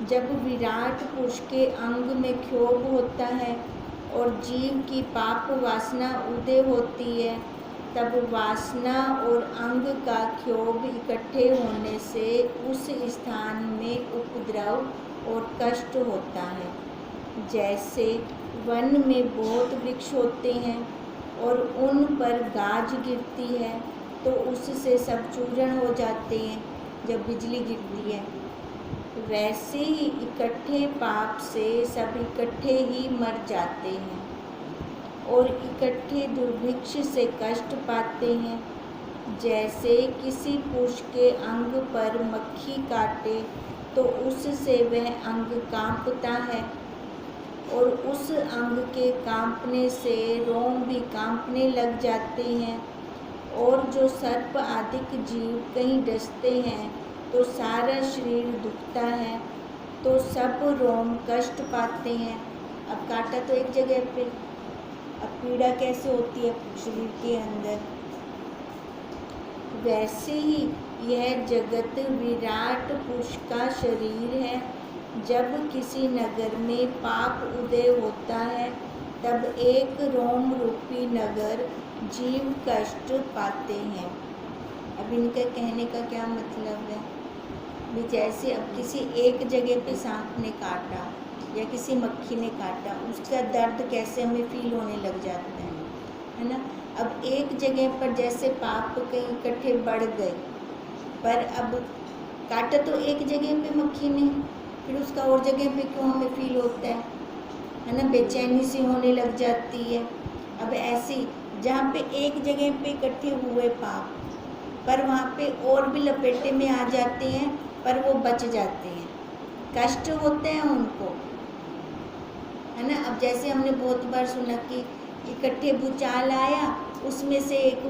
जब विराट पुरुष के अंग में क्षोभ होता है और जीव की पाप वासना उदय होती है, तब वासना और अंग का क्षोभ इकट्ठे होने से उस स्थान में उपद्रव और कष्ट होता है। जैसे वन में बहुत वृक्ष होते हैं और उन पर गाज गिरती है तो उससे सब चूर्ण हो जाते हैं जब बिजली गिरती है, वैसे ही इकट्ठे पाप से सब इकट्ठे ही मर जाते हैं और इकट्ठे दुर्भिक्ष से कष्ट पाते हैं। जैसे किसी पुरुष के अंग पर मक्खी काटे तो उससे वह अंग कांपता है और उस अंग के कांपने से रोम भी कांपने लग जाते हैं, और जो सर्प आदि जीव कहीं डसते हैं तो सारा शरीर दुखता है, तो सब रोम कष्ट पाते हैं। अब काटा तो एक जगह पे, अब पीड़ा कैसे होती है शरीर के अंदर। वैसे ही यह जगत विराट पुरुष का शरीर है। जब किसी नगर में पाप उदय होता है तब एक रोम रूपी नगर जीव कष्ट पाते हैं। अब इनका कहने का क्या मतलब है भी, जैसे अब किसी एक जगह पे सांप ने काटा या किसी मक्खी ने काटा, उसका दर्द कैसे हमें फील होने लग जाता है ना। अब एक जगह पर जैसे पाप कहीं इकट्ठे बढ़ गए, पर अब काटा तो एक जगह पे मक्खी ने, फिर उसका और जगह पे क्यों हमें फील होता है ना, बेचैनी सी होने लग जाती है। अब ऐसी जहाँ पे एक जगह पे इकट्ठे हुए पाप, पर वहाँ पे और भी लपेटे में आ जाते हैं, पर वो बच जाते हैं, कष्ट होते हैं उनको, है ना। अब जैसे हमने बहुत बार सुना कि इकट्ठे भूचाल आया, उसमें से एक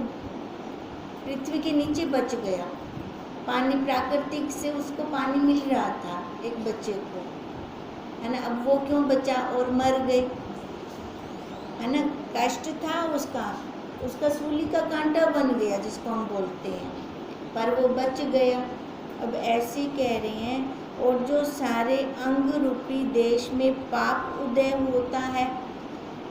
पृथ्वी के नीचे बच गया, पानी प्राकृतिक से उसको पानी मिल रहा था एक बच्चे को, है ना। अब वो क्यों बचा और मर गए, है ना, कष्ट था उसका सूली का कांटा बन गया जिसको हम बोलते हैं, पर वो बच गया। अब ऐसे कह रहे हैं, और जो सारे अंग रूपी देश में पाप उदय होता है,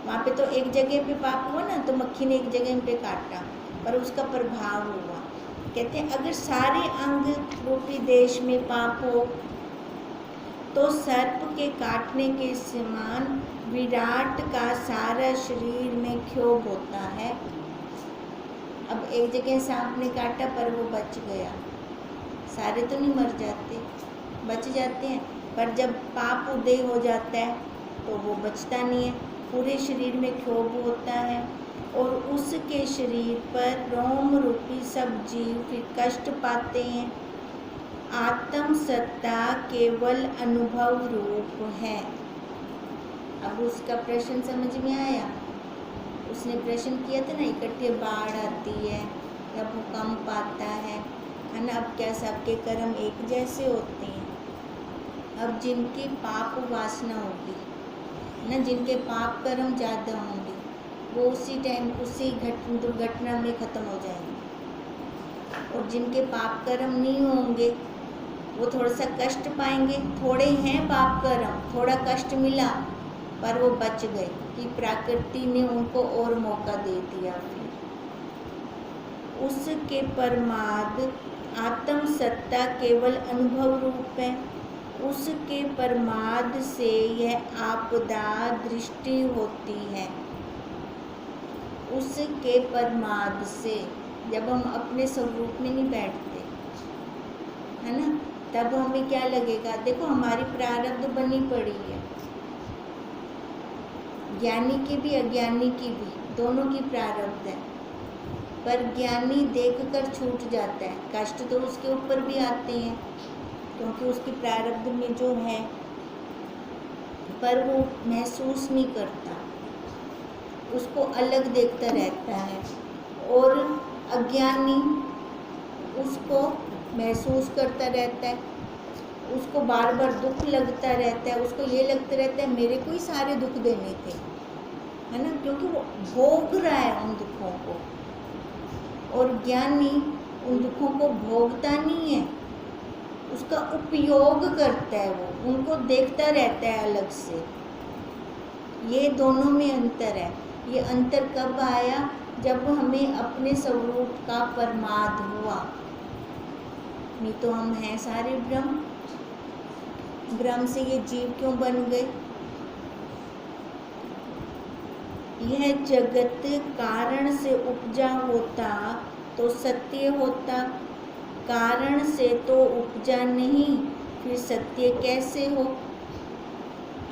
वहाँ पे तो एक जगह पे पाप हुआ ना, तो मक्खी ने एक जगह पे काटा पर उसका प्रभाव हुआ। कहते हैं अगर सारे अंग रूपी देश में पाप हो तो सर्प के काटने के समान विराट का सारा शरीर में क्षोभ होता है। अब एक जगह सांप ने काटा पर वो बच गया, सारे तो नहीं मर जाते, बच जाते हैं, पर जब पाप उदय हो जाता है तो वो बचता नहीं है, पूरे शरीर में क्षोभ होता है और उसके शरीर पर रोम रूपी सब जीव फिर कष्ट पाते हैं। आत्म सत्ता केवल अनुभव रूप है। अब उसका प्रश्न समझ में आया, उसने प्रश्न किया था ना, इकट्ठे बाढ़ आती है या भूकंप आता है ना। अब क्या सबके कर्म एक जैसे होते हैं। अब जिनकी पाप वासना होगी ना, जिनके पाप कर्म ज़्यादा होंगे, वो उसी टाइम उसी दुर्घटना में ख़त्म हो जाएंगे, और जिनके पाप कर्म नहीं होंगे वो थोड़ा सा कष्ट पाएंगे। थोड़े हैं पाप कर्म, थोड़ा कष्ट मिला पर वो बच गए कि प्रकृति ने उनको और मौका दे दिया। फिर उसके परमाद आत्म सत्ता केवल अनुभव रूप है। उसके परमाद से यह आपदा दृष्टि होती है। उसके परमाद से, जब हम अपने स्वरूप में नहीं बैठते, है ना, तब हमें क्या लगेगा, देखो हमारी प्रारब्ध बनी पड़ी है, ज्ञानी की भी अज्ञानी की भी, दोनों की प्रारब्ध है, पर ज्ञानी देखकर छूट जाता है। कष्ट तो उसके ऊपर भी आते हैं क्योंकि उसकी प्रारब्ध में जो है, पर वो महसूस नहीं करता, उसको अलग देखता रहता है। और अज्ञानी उसको महसूस करता रहता है, उसको बार बार दुख लगता रहता है, उसको ये लगता रहता है मेरे को ही सारे दुख देने थे, है ना, क्योंकि वो भोग रहा है उन दुखों को। और ज्ञानी उन दुखों को भोगता नहीं है, उसका उसका उपयोग करता है, वो उनको देखता रहता है अलग से। ये दोनों में अंतर है। ये अंतर कब आया? जब हमें अपने स्वरूप का प्रमाद हुआ। नहीं तो हम हैं सारे ब्रह्म। ब्रह्म से ये जीव क्यों बन गए? यह जगत कारण से उपजा होता तो सत्य होता, कारण से तो उपजा नहीं, फिर सत्य कैसे हो?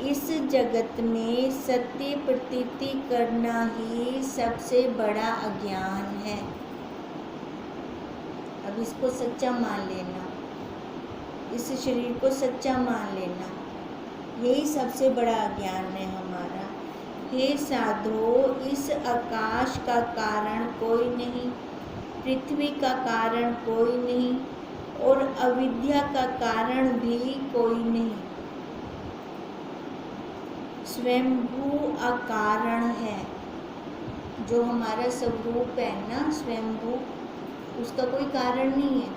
इस जगत में सत्य प्रतीति करना ही सबसे बड़ा अज्ञान है। अब इसको सच्चा मान लेना, इस शरीर को सच्चा मान लेना, यही सबसे बड़ा अज्ञान है हमारा। हे साधो, इस आकाश का कारण कोई नहीं, पृथ्वी का कारण कोई नहीं, और अविद्या का कारण भी कोई नहीं। स्वयंभू अकारण है। जो हमारा स्वरूप है ना स्वयंभू, उसका कोई कारण नहीं है,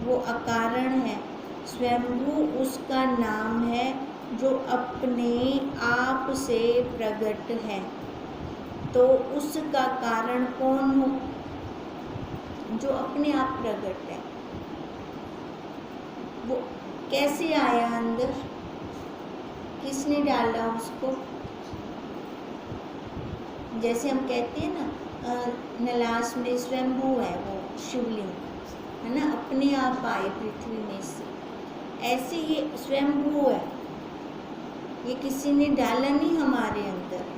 वो अकारण है। स्वयंभू उसका नाम है जो अपने आप से प्रकट है। तो उसका कारण कौन हो? जो अपने आप प्रकट है। वो कैसे आया अंदर? किसने डाला उसको? जैसे हम कहते हैं ना, नलास में स्वयंभू है वो शिवलिंग, है ना, अपने आप आए पृथ्वी में से। ऐसे ये स्वयंभू है, ये किसी ने डाला नहीं हमारे अंदर।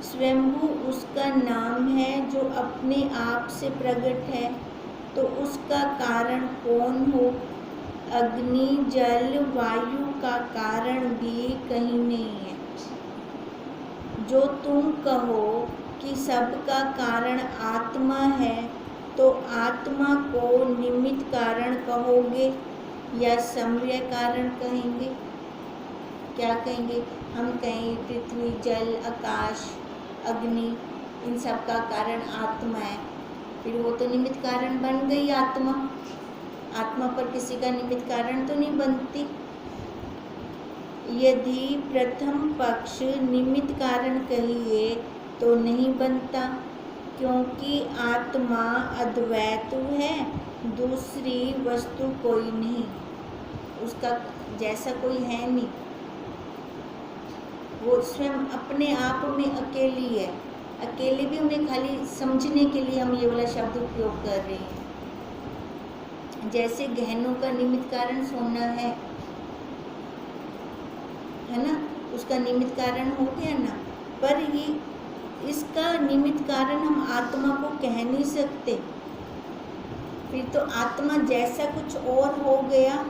स्वयंभू उसका नाम है जो अपने आप से प्रकट है। तो उसका कारण कौन हो? अग्नि जल वायु का कारण भी कहीं नहीं है। जो तुम कहो कि सबका कारण आत्मा है, तो आत्मा को निमित्त कारण कहोगे या समव्य कारण कहेंगे? क्या कहेंगे? हम कहें पृथ्वी जल आकाश अग्नि, इन सब का कारण आत्मा है, फिर वो तो निमित्त कारण बन गई आत्मा। आत्मा पर किसी का निमित्त कारण तो नहीं बनती। यदि प्रथम पक्ष निमित्त कारण कहिए तो नहीं बनता, क्योंकि आत्मा अद्वैत है, दूसरी वस्तु कोई नहीं, उसका जैसा कोई है नहीं। वो स्वयं अपने आप में अकेली है। अकेले भी हमें खाली समझने के लिए हम ये वाला शब्द उपयोग कर रहे हैं। जैसे गहनों का निमित्त कारण सोना है ना, उसका निमित्त कारण हो गया ना। पर ये इसका निमित्त कारण हम आत्मा को कह नहीं सकते, फिर तो आत्मा जैसा कुछ और हो गया।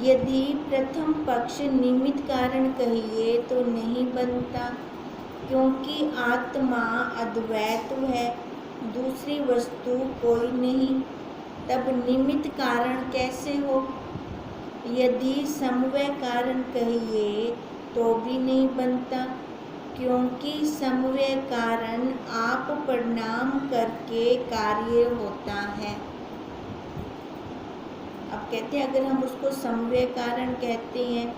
यदि प्रथम पक्ष निमित्त कारण कहिए तो नहीं बनता, क्योंकि आत्मा अद्वैत है, दूसरी वस्तु कोई नहीं। तब निमित्त कारण कैसे हो? यदि समव्य कारण कहिए तो भी नहीं बनता, क्योंकि समव्य कारण आप परिणाम करके कार्य होता है। अब कहते हैं अगर हम उसको समव्य कारण कहते हैं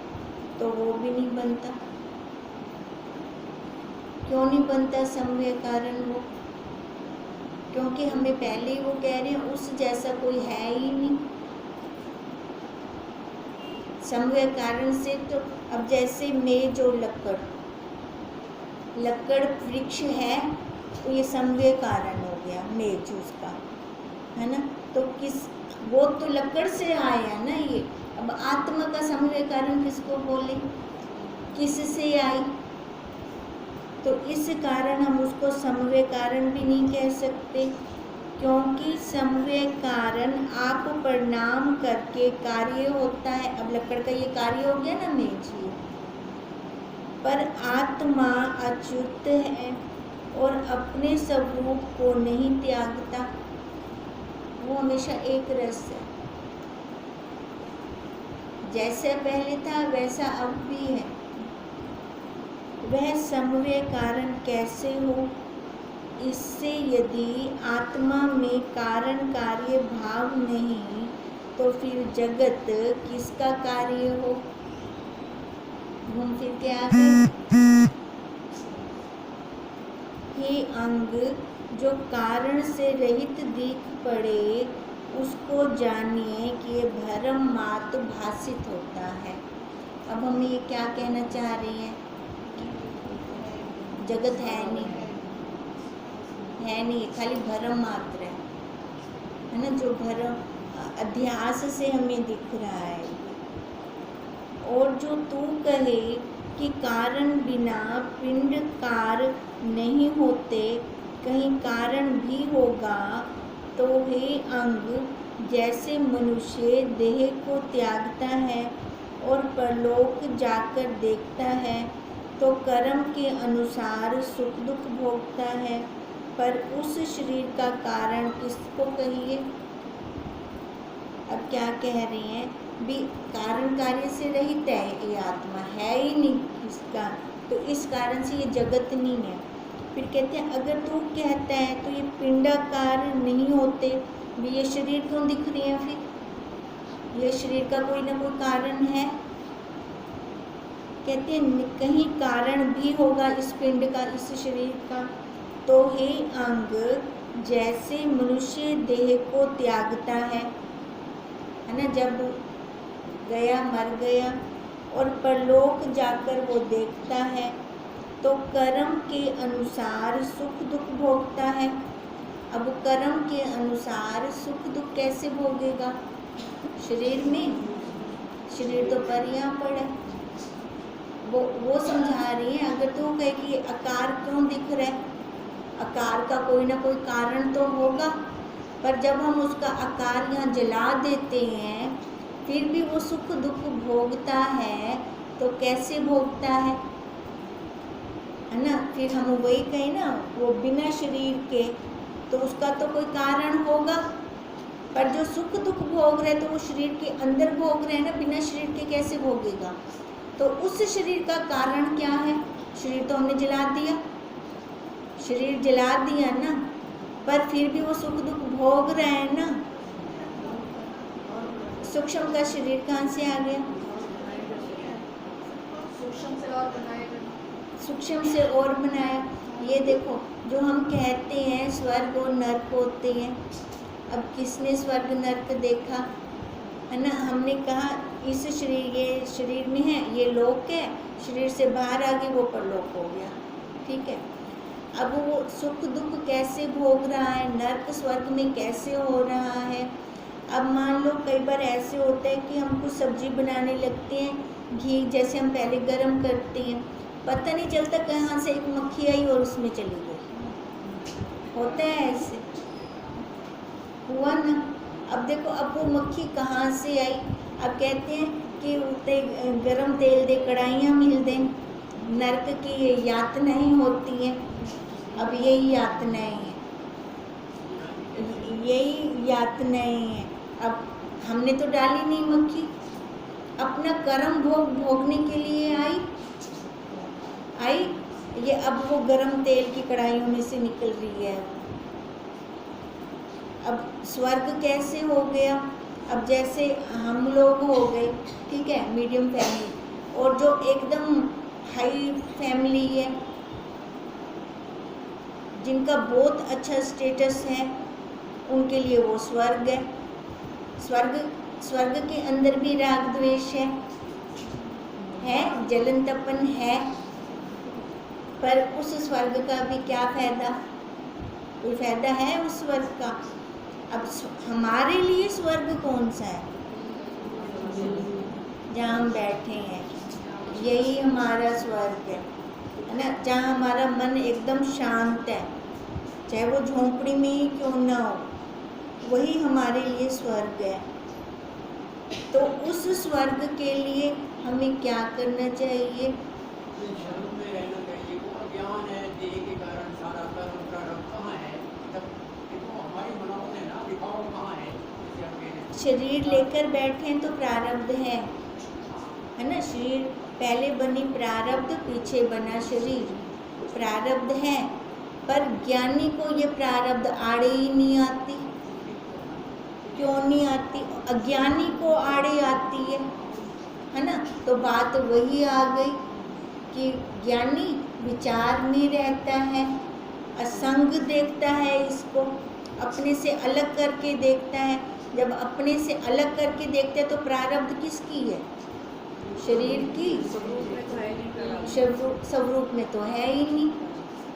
तो वो भी नहीं बनता। क्यों नहीं बनता समव्य कारण वो? क्योंकि हमें पहले ही वो कह रहे हैं उस जैसा कोई है ही नहीं। समव्य कारण से तो अब जैसे मेज और लकड़ वृक्ष है तो ये समव्य कारण हो गया मेज उसका, है ना। तो वो तो लकड़ से आया ना ये। अब आत्मा का समव्य कारण किसको बोले? किससे आई? तो इस कारण हम उसको समव्य कारण भी नहीं कह सकते, क्योंकि समव्य कारण आप परिणाम करके कार्य होता है। अब लकड़ का ये कार्य हो गया ना मेज ये। पर आत्मा अच्युत है और अपने स्वरूप को नहीं त्यागता, वो हमेशा एक रस है। जैसे पहले था वैसा अब भी है। वह समव्य कारण कैसे हो? इससे यदि आत्मा में कारण कार्य भाव नहीं तो फिर जगत किसका कार्य हो? घूम फिर के आ गए। हे अंग, जो कारण से रहित दिख पड़े उसको जानिए कि ये भ्रम मात्र भासित होता है। अब हम ये क्या कहना चाह रहे हैं? जगत है नहीं, खाली भ्रम मात्र है ना, जो भ्रम अध्यास से हमें दिख रहा है। और जो तू कहे कि कारण बिना पिंड कार नहीं होते, कहीं कारण भी होगा, तो हे अंग, जैसे मनुष्य देह को त्यागता है और परलोक जाकर देखता है तो कर्म के अनुसार सुख दुख भोगता है, पर उस शरीर का कारण किसको कहिए? अब क्या कह रही हैं? भी कारण कार्य से रहित है, ये आत्मा है ही नहीं इसका, तो इस कारण से ये जगत नहीं है। फिर कहते हैं अगर तू कहता है तो ये पिंडाकार नहीं होते, भी ये शरीर क्यों दिख रही है? फिर ये शरीर का कोई ना कोई कारण है। कहते हैं कहीं कारण भी होगा इस पिंड का, इस शरीर का। तो हे अंग, जैसे मनुष्य देह को त्यागता है ना, जब गया मर गया और परलोक जाकर वो देखता है तो कर्म के अनुसार सुख दुख भोगता है। अब कर्म के अनुसार सुख दुख कैसे भोगेगा? शरीर में, शरीर तो पर यहाँ पड़ा। वो समझा रही है, अगर तो कहे कि आकार क्यों दिख रहा है, आकार का कोई ना कोई कारण तो होगा, पर जब हम उसका आकार यहाँ जला देते हैं फिर भी वो सुख दुख भोगता है, तो कैसे भोगता है ना? फिर हम वही कहें ना, वो बिना शरीर के, तो उसका तो कोई कारण होगा, पर जो सुख दुख भोग रहे तो वो शरीर के अंदर भोग रहे हैं ना, बिना शरीर के कैसे भोगेगा? तो उस शरीर का कारण क्या है? शरीर तो हमने जला दिया, शरीर जला दिया ना, पर फिर भी वो सुख दुख भोग रहे हैं ना। सूक्ष्म का शरीर कहाँ से आ गया? सूक्ष्म से और बनाया। ये देखो, जो हम कहते हैं स्वर्ग और नर्क होते हैं, अब किसने स्वर्ग नर्क देखा है ना? हमने कहा इस शरीर, ये शरीर में है, ये लोक है, शरीर से बाहर आ गई वो परलोक हो गया, ठीक है। अब वो सुख दुख कैसे भोग रहा है, नर्क स्वर्ग में कैसे हो रहा है? अब मान लो कई बार ऐसे होता है कि हम कुछ सब्जी बनाने लगते हैं, घी जैसे हम पहले गरम करते हैं, पता नहीं चलता कहाँ से एक मक्खी आई और उसमें चली गई। होता है ऐसे, हुआ ना? अब देखो, अब वो मक्खी कहाँ से आई? अब कहते हैं कि उतने गरम तेल दे, कढ़ाइयाँ मिल दें, नर्क की यातनाएं होती हैं। अब यही यातनाएं हैं, यही यातनाएं हैं। अब हमने तो डाली नहीं मक्खी, अपना कर्म भोगने के लिए आई, ये अब वो गरम तेल की कढ़ाइयों में से निकल रही है। अब स्वर्ग कैसे हो गया? अब जैसे हम लोग हो गए, ठीक है, मीडियम फैमिली, और जो एकदम हाई फैमिली है, जिनका बहुत अच्छा स्टेटस है, उनके लिए वो स्वर्ग है। स्वर्ग के अंदर भी राग द्वेष है, जलन तपन है, पर उस स्वर्ग का भी क्या फायदा? कोई फायदा है उस स्वर्ग का? अब हमारे लिए स्वर्ग कौन सा है? जहाँ हम बैठे हैं, यही हमारा स्वर्ग है ना, जहाँ हमारा मन एकदम शांत है, चाहे वो झोंपड़ी में ही क्यों ना हो, वही हमारे लिए स्वर्ग है। तो उस स्वर्ग के लिए हमें क्या करना चाहिए? शरीर लेकर बैठे हैं तो प्रारब्ध है ना? शरीर पहले बनी प्रारब्ध, पीछे बना शरीर, प्रारब्ध है। पर ज्ञानी को ये प्रारब्ध आड़े ही नहीं आती। क्यों नहीं आती? अज्ञानी को आड़े आती है ना। तो बात वही आ गई कि ज्ञानी विचार में रहता है, असंग देखता है, इसको अपने से अलग करके देखता है। जब अपने से अलग करके देखते हैं तो प्रारब्ध किसकी है? शरीर की। स्वरूप में तो है ही नहीं,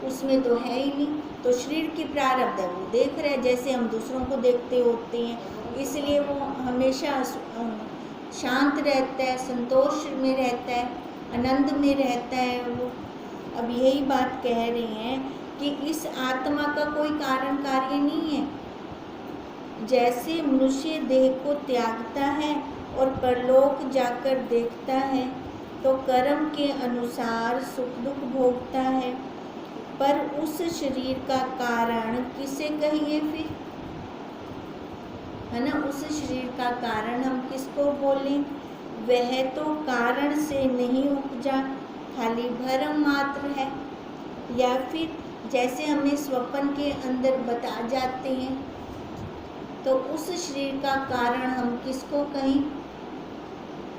उसमें तो है ही नहीं। तो शरीर की प्रारब्ध है, वो देख रहे हैं जैसे हम दूसरों को देखते होते हैं, इसलिए वो हमेशा शांत रहता है, संतोष में रहता है, आनंद में रहता है वो। अब यही बात कह रही हैं कि इस आत्मा का कोई कारण कार्य नहीं है। जैसे मनुष्य देह को त्यागता है और परलोक जाकर देखता है तो कर्म के अनुसार सुख दुख भोगता है, पर उस शरीर का कारण किसे कहिए फिर? है ना, उस शरीर का कारण हम किसको बोलें? वह तो कारण से नहीं उपजा, खाली भ्रम मात्र है। या फिर जैसे हमें स्वप्न के अंदर बता जाते हैं तो उस शरीर का कारण हम किसको कहें?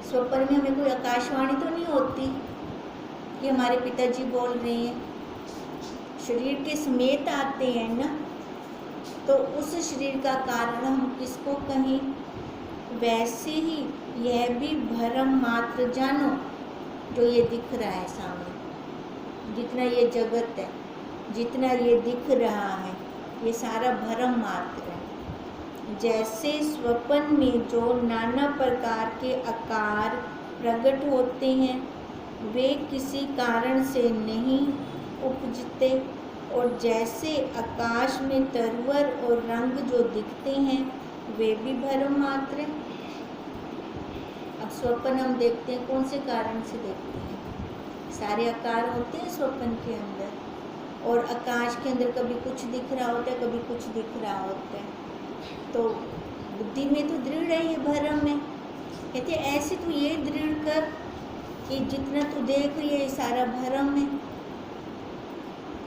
स्वप्न में हमें कोई आकाशवाणी तो नहीं होती कि हमारे पिताजी बोल रहे हैं, शरीर के समेत आते हैं ना। तो उस शरीर का कारण हम किसको कहें? वैसे ही यह भी भ्रम मात्र जानो, जो ये दिख रहा है सामने, जितना ये जगत है, जितना ये दिख रहा है, ये सारा भ्रम मात्र है। जैसे स्वप्न में जो नाना प्रकार के आकार प्रकट होते हैं वे किसी कारण से नहीं उपजते, और जैसे आकाश में तरवर और रंग जो दिखते हैं वे भी भ्रम मात्र हैं। अब स्वप्न हम देखते हैं, कौन से कारण से देखते हैं? सारे आकार होते हैं स्वप्न के अंदर, और आकाश के अंदर कभी कुछ दिख रहा होता है, कभी कुछ दिख रहा होता है। तो बुद्धि में तो दृढ़ है ये भ्रम में। कहते ऐसे तू ये दृढ़ कर कि जितना तू देख रही है ये सारा भ्रम है,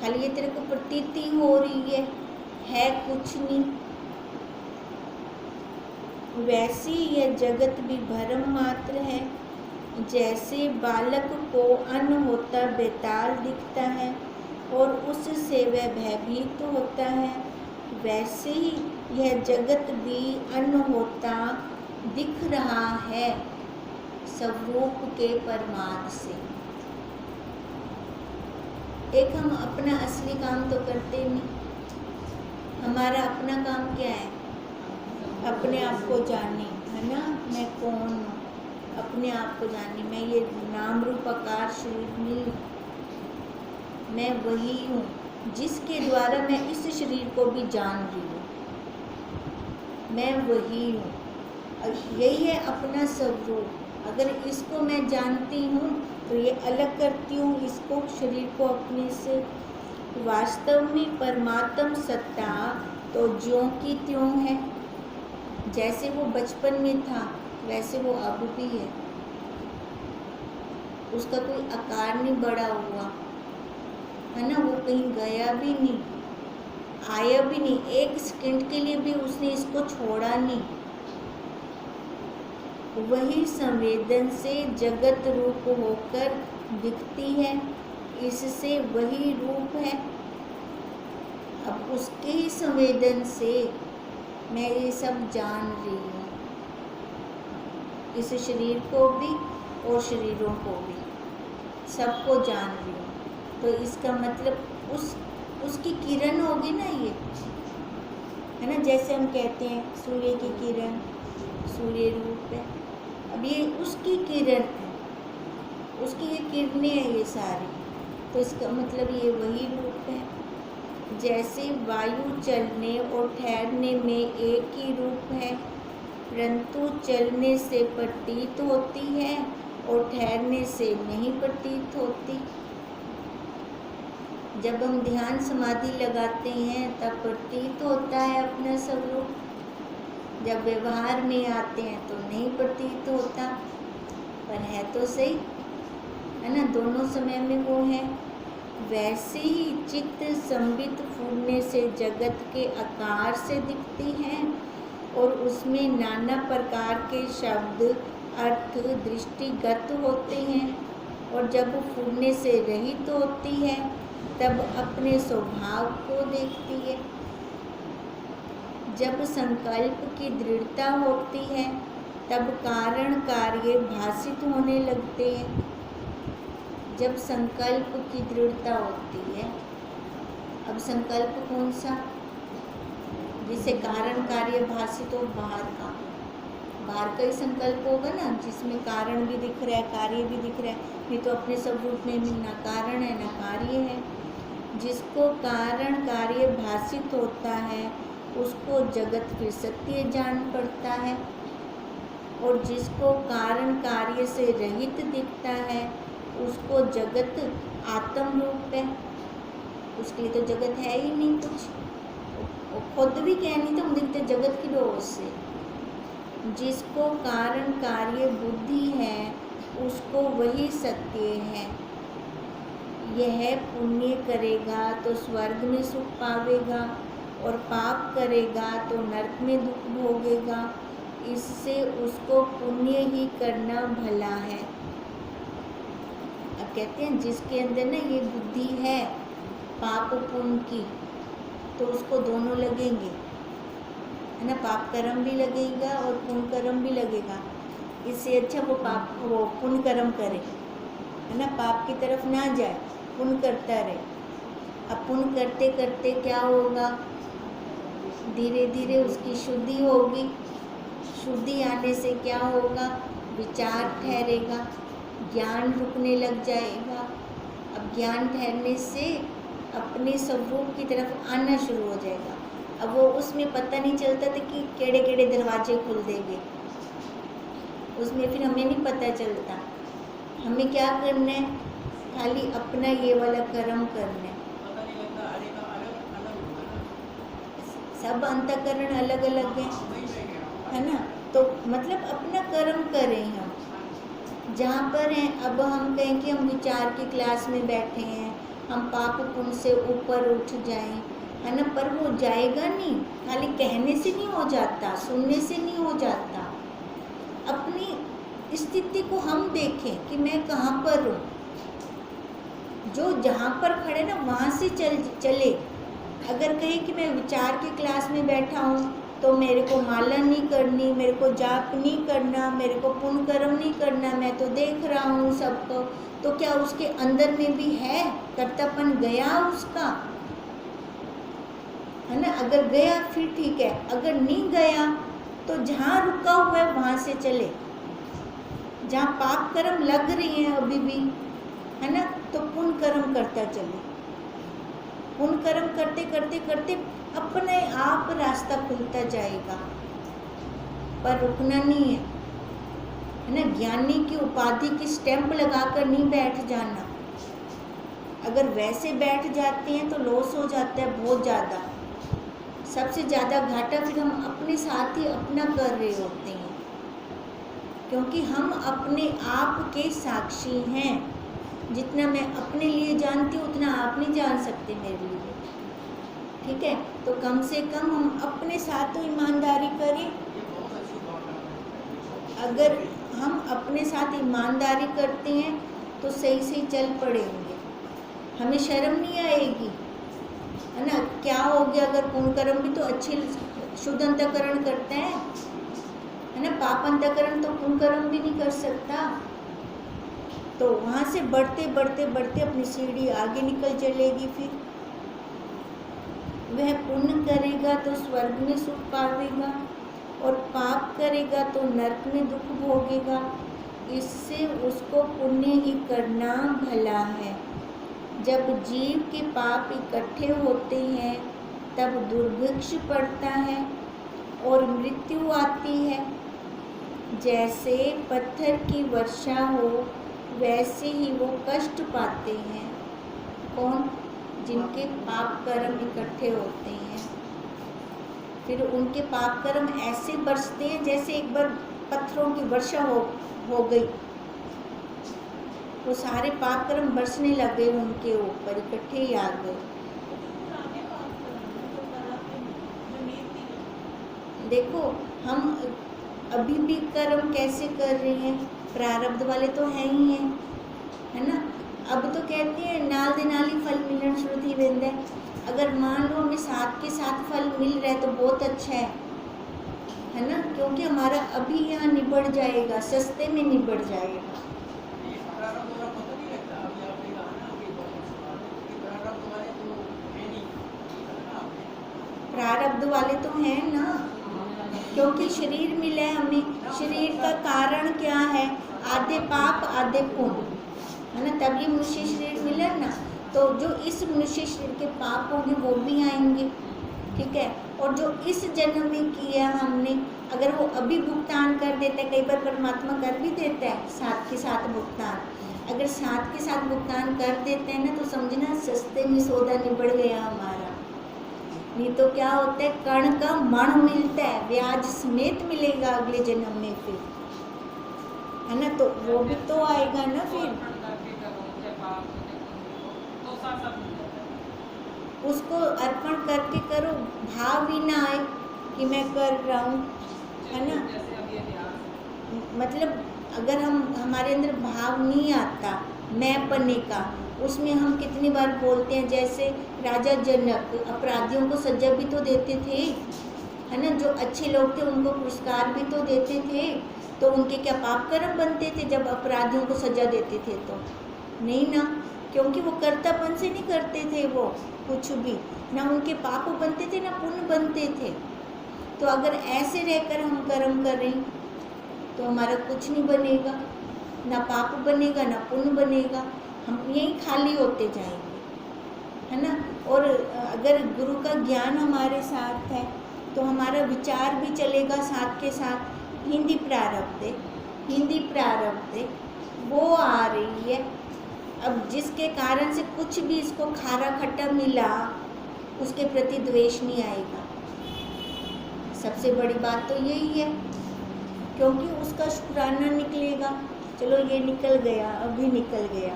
खाली ये तेरे को प्रतीति हो रही है कुछ नहीं। वैसे यह जगत भी भ्रम मात्र है। जैसे बालक को अन्न होता बेताल दिखता है और उससे वह भयभीत होता है, वैसे ही यह जगत भी अन्न होता दिख रहा है स्वरूप के परमार्थ से। एक हम अपना असली काम तो करते नहीं। हमारा अपना काम क्या है? अपने आप को जाने, है ना, मैं कौन हूँ, अपने आप को जाने। मैं ये नाम रूप आकार शरीर नहीं, मैं वही हूँ जिसके द्वारा मैं इस शरीर को भी जान रही हूँ। मैं वही हूँ, यही है अपना स्वरूप। अगर इसको मैं जानती हूँ तो ये अलग करती हूँ इसको, शरीर को अपने से। वास्तव में परमात्म सत्ता तो ज्यों की त्यों है। जैसे वो बचपन में था वैसे वो अब भी है, उसका कोई आकार नहीं बढ़ा हुआ, है ना। वो कहीं गया भी नहीं, आया भी नहीं, एक सेकंड के लिए भी उसने इसको छोड़ा नहीं। वही संवेदन से जगत रूप होकर दिखती है, इससे वही रूप है। अब उसके ही संवेदन से मैं ये सब जान रही हूँ, इस शरीर को भी और शरीरों को भी, सबको जान रही हूँ। तो इसका मतलब उसकी किरण होगी ना ये, है ना। जैसे हम कहते हैं सूर्य की किरण, सूर्य रूप है। अब ये उसकी किरण है, उसकी ये किरणें हैं ये सारी, तो इसका मतलब ये वही रूप है। जैसे वायु चलने और ठहरने में एक ही रूप है, परंतु चलने से प्रतीत होती है और ठहरने से नहीं प्रतीत होती। जब हम ध्यान समाधि लगाते हैं तब प्रतीत होता है अपना स्वरूप, जब व्यवहार में आते हैं तो नहीं प्रतीत होता, पर है तो सही, है ना। दोनों समय में वो है। वैसे ही चित्त संबित फूलने से जगत के आकार से दिखती हैं और उसमें नाना प्रकार के शब्द अर्थ दृष्टिगत होते हैं, और जब फूलने से रहित होती है तब अपने स्वभाव को देखती है। जब संकल्प की दृढ़ता होती है तब कारण कार्य भासित होने लगते हैं। जब संकल्प की दृढ़ता होती है, अब संकल्प कौन सा, जिसे कारण कार्य भासित हो, बाहर का ही संकल्प होगा ना, जिसमें कारण भी दिख रहा है कार्य भी दिख रहा है। नहीं तो अपने सब रूप में ना कारण है ना कार्य है। जिसको कारण कार्य भासित होता है उसको जगत फिर सत्य जान पड़ता है, और जिसको कारण कार्य से रहित दिखता है उसको जगत आत्म रूप है। उसके लिए तो जगत है ही नहीं कुछ, वो खुद भी कह नहीं तो दिखते जगत की डोर से। जिसको कारण कार्य बुद्धि है उसको वही सत्य है। यह पुण्य करेगा तो स्वर्ग में सुख पावेगा और पाप करेगा तो नरक में दुख भोगेगा। इससे उसको पुण्य ही करना भला है। अब कहते हैं जिसके अंदर ना ये बुद्धि है पाप पुण्य की, तो उसको दोनों लगेंगे, है ना, पाप कर्म भी लगेगा और पुण्य कर्म भी लगेगा। इससे अच्छा वो पुण्य कर्म करे, है ना, पाप की तरफ ना जाए, पुण्य करता रहे। अब पुण्य करते करते क्या होगा, धीरे धीरे उसकी शुद्धि होगी। शुद्धि आने से क्या होगा, विचार ठहरेगा, ज्ञान रुकने लग जाएगा। अब ज्ञान ठहरने से अपने स्वरूप की तरफ आना शुरू हो जाएगा। अब वो उसमें पता नहीं चलता था कि केड़े केड़े दरवाजे खुल देंगे, उसमें फिर हमें नहीं पता चलता। हमें क्या करना है, खाली अपना ये वाला कर्म करना है। सब अंतःकरण अलग अलग है ना, तो मतलब अपना कर्म करें हम जहाँ पर हैं। अब हम कहें कि हम विचार की क्लास में बैठे हैं, हम पाप पुण्य से ऊपर उठ जाएं, है ना, पर वो जाएगा नहीं। खाली कहने से नहीं हो जाता, सुनने से नहीं हो जाता। अपनी स्थिति को हम देखें कि मैं कहाँ पर हूँ। जो जहाँ पर खड़े ना वहाँ से चले। अगर कहें कि मैं विचार की क्लास में बैठा हूँ तो मेरे को माला नहीं करनी, मेरे को जाप नहीं करना, मेरे को पुण्य कर्म नहीं करना, मैं तो देख रहा हूँ सबको, तो क्या उसके अंदर में भी है कर्तापन गया उसका, है ना। अगर गया फिर ठीक है, अगर नहीं गया तो जहाँ रुका हुआ है वहाँ से चले। जहाँ पाप कर्म लग रही हैं अभी भी, है ना, तो पुण्य कर्म करता चले। पुण्य कर्म करते करते करते अपने आप रास्ता खुलता जाएगा, पर रुकना नहीं है ना। ज्ञानी की उपाधि की स्टैंप लगाकर नहीं बैठ जाना। अगर वैसे बैठ जाते हैं तो लॉस हो जाता है बहुत ज़्यादा। सबसे ज़्यादा घाटा फिर हम अपने साथ ही अपना कर रहे होते हैं, क्योंकि हम अपने आप के साक्षी हैं। जितना मैं अपने लिए जानती हूँ उतना आप नहीं जान सकते मेरे लिए, ठीक है। तो कम से कम हम अपने साथ तो ईमानदारी करें। अगर हम अपने साथ ईमानदारी करते हैं तो सही सही चल पड़ेंगे, हमें शर्म नहीं आएगी, है ना। क्या हो गया, अगर पुण्य कर्म भी तो अच्छे शुद्ध अंतःकरण करते हैं, है ना। पाप अंतःकरण तो पुण्य कर्म भी नहीं कर सकता। तो वहाँ से बढ़ते बढ़ते बढ़ते अपनी सीढ़ी आगे निकल चलेगी। फिर वह पुण्य करेगा तो स्वर्ग में सुख पावेगा और पाप करेगा तो नरक में दुख भोगेगा। इससे उसको पुण्य ही करना भला है। जब जीव के पाप इकट्ठे होते हैं तब दुर्भिक्ष पड़ता है और मृत्यु आती है। जैसे पत्थर की वर्षा हो वैसे ही वो कष्ट पाते हैं। कौन? जिनके पाप कर्म इकट्ठे होते हैं। फिर उनके पाप कर्म ऐसे बरसते हैं जैसे एक बार पत्थरों की वर्षा हो गई, वो सारे पाप कर्म बरसने लगे उनके ऊपर, इकट्ठे ही आ गए। देखो हम अभी भी कर्म कैसे कर रहे हैं, प्रारब्ध वाले तो हैं ही हैं, है ना। अब तो कहते हैं नाल दे नाल ही फल मिलन शुरू थी वेंदा है। अगर मान लो हमें साथ के साथ फल मिल रहा है तो बहुत अच्छा है ना, क्योंकि हमारा अभी यहाँ निबड़ जाएगा, सस्ते में निबड़ जाएगा। प्रारब्ध वाले तो हैं ना, क्योंकि शरीर मिला है हमें। शरीर का कारण क्या है, आधे पाप आधे पुण्य, है ना, तभी मनुष्य शरीर मिला ना। तो जो इस मनुष्य शरीर के पाप होंगे वो भी आएंगे, ठीक है। और जो इस जन्म में किया हमने, अगर वो अभी भुगतान कर देता है, कई बार परमात्मा कर भी देता है साथ के साथ भुगतान। अगर साथ के साथ भुगतान कर देते हैं ना, तो समझना सस्ते में सौदा निबड़ गया हमारा। नहीं तो क्या होता है, कण का मण मिलता है, ब्याज समेत मिलेगा अगले जन्म में फिर, है ना। तो वो भी तो आएगा ना फिर, उसको अर्पण करके करो, भाव भी ना आए कि मैं कर रहा हूँ, है ना। मतलब अगर हमारे अंदर भाव नहीं आता मैं पने का, उसमें हम कितनी बार बोलते हैं, जैसे राजा जनक अपराधियों को सजा भी तो देते थे, है ना। जो अच्छे लोग थे उनको पुरस्कार भी तो देते थे, तो उनके क्या पाप कर्म बनते थे जब अपराधियों को सजा देते थे? तो नहीं ना, क्योंकि वो कर्तापन से नहीं करते थे वो कुछ भी, ना उनके पाप बनते थे ना पुण्य बनते थे। तो अगर ऐसे रहकर हम कर्म करें तो हमारा कुछ नहीं बनेगा, ना पाप बनेगा ना पुण्य बनेगा, हम यहीं खाली होते जाएंगे, है ना। और अगर गुरु का ज्ञान हमारे साथ है तो हमारा विचार भी चलेगा साथ के साथ। हिंदी प्रारब्ध वो आ रही है, अब जिसके कारण से कुछ भी इसको खारा खट्टा मिला उसके प्रति द्वेष नहीं आएगा। सबसे बड़ी बात तो यही है, क्योंकि उसका शुक्राना निकलेगा। चलो ये निकल गया, अभी निकल गया,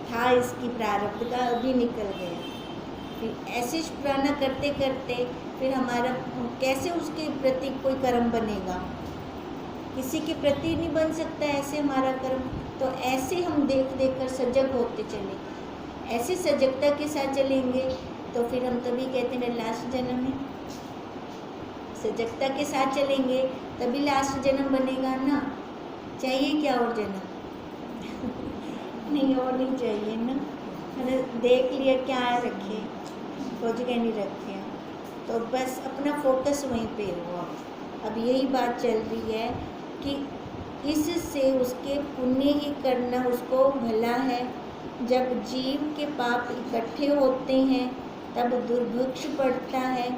था इसकी प्रारब्ध का, अभी निकल गया। फिर ऐसे शुक्राना करते करते फिर हमारा कैसे उसके प्रति कोई कर्म बनेगा? किसी के प्रति नहीं बन सकता ऐसे हमारा कर्म। तो ऐसे हम देख देख कर सजग होते चले, ऐसे सजगता के साथ चलेंगे तो फिर हम तभी कहते हैं लास्ट जन्म में सजगता के साथ चलेंगे तभी लास्ट जन्म बनेगा ना। चाहिए क्या और जन्म? नहीं और नहीं चाहिए ना, मैंने देख लिया क्या रखे, कुछ क्या नहीं रखे, तो बस अपना फोकस वहीं पे हुआ। अब यही बात चल रही है कि इससे उसके पुण्य ही करना उसको भला है। जब जीव के पाप इकट्ठे होते हैं तब दुर्भिक्ष पड़ता है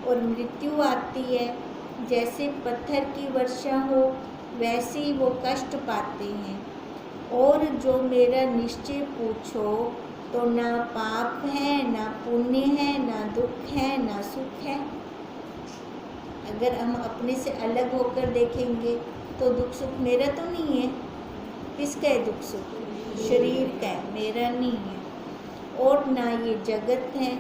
और मृत्यु आती है। जैसे पत्थर की वर्षा हो वैसे ही वो कष्ट पाते हैं। और जो मेरा निश्चय पूछो तो ना पाप है ना पुण्य है, ना दुख है ना सुख है। अगर हम अपने से अलग होकर देखेंगे तो दुख सुख मेरा तो नहीं है। किसका है दुख सुख? शरीर का है, मेरा नहीं है। और ना ये जगत है।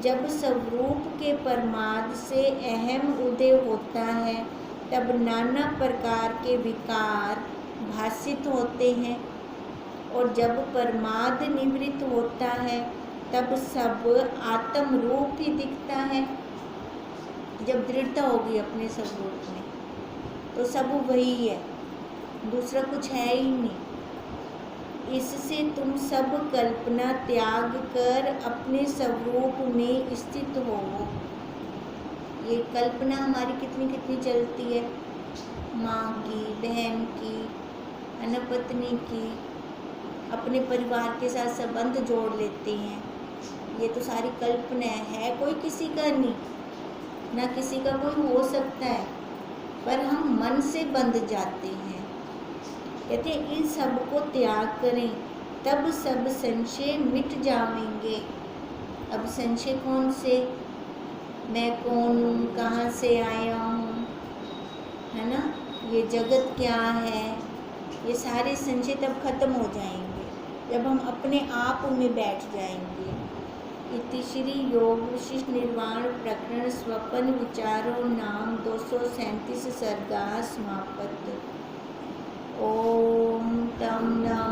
जब स्वरूप के परमाद से अहम उदय होता है तब नाना प्रकार के विकार भासित होते हैं, और जब परमाद निवृत्त होता है तब सब आत्म रूप ही दिखता है। जब दृढ़ता होगी अपने स्वरूप में तो सब वही है, दूसरा कुछ है ही नहीं। इससे तुम सब कल्पना त्याग कर अपने स्वरूप में स्थित हो। ये कल्पना हमारी कितनी कितनी चलती है, माँ की, बहन की, है ना, पत्नी की, अपने परिवार के साथ संबंध जोड़ लेते हैं। ये तो सारी कल्पना है, कोई किसी का नहीं, ना किसी का कोई हो सकता है, पर हम मन से बंध जाते हैं। कहते हैं इन सब को त्याग करें तब सब संशय मिट जाएंगे। अब संशय कौन से? मैं कौन हूँ, कहाँ से आया हूँ, है ना, ये जगत क्या है, ये सारे संशय तब खत्म हो जाएंगे। जब हम अपने आप में बैठ जाएंगे। इति श्री योग विशिष्ट निर्वाण प्रकरण स्वपन विचारों नाम 237 सर्गा समापत। ओम तम नम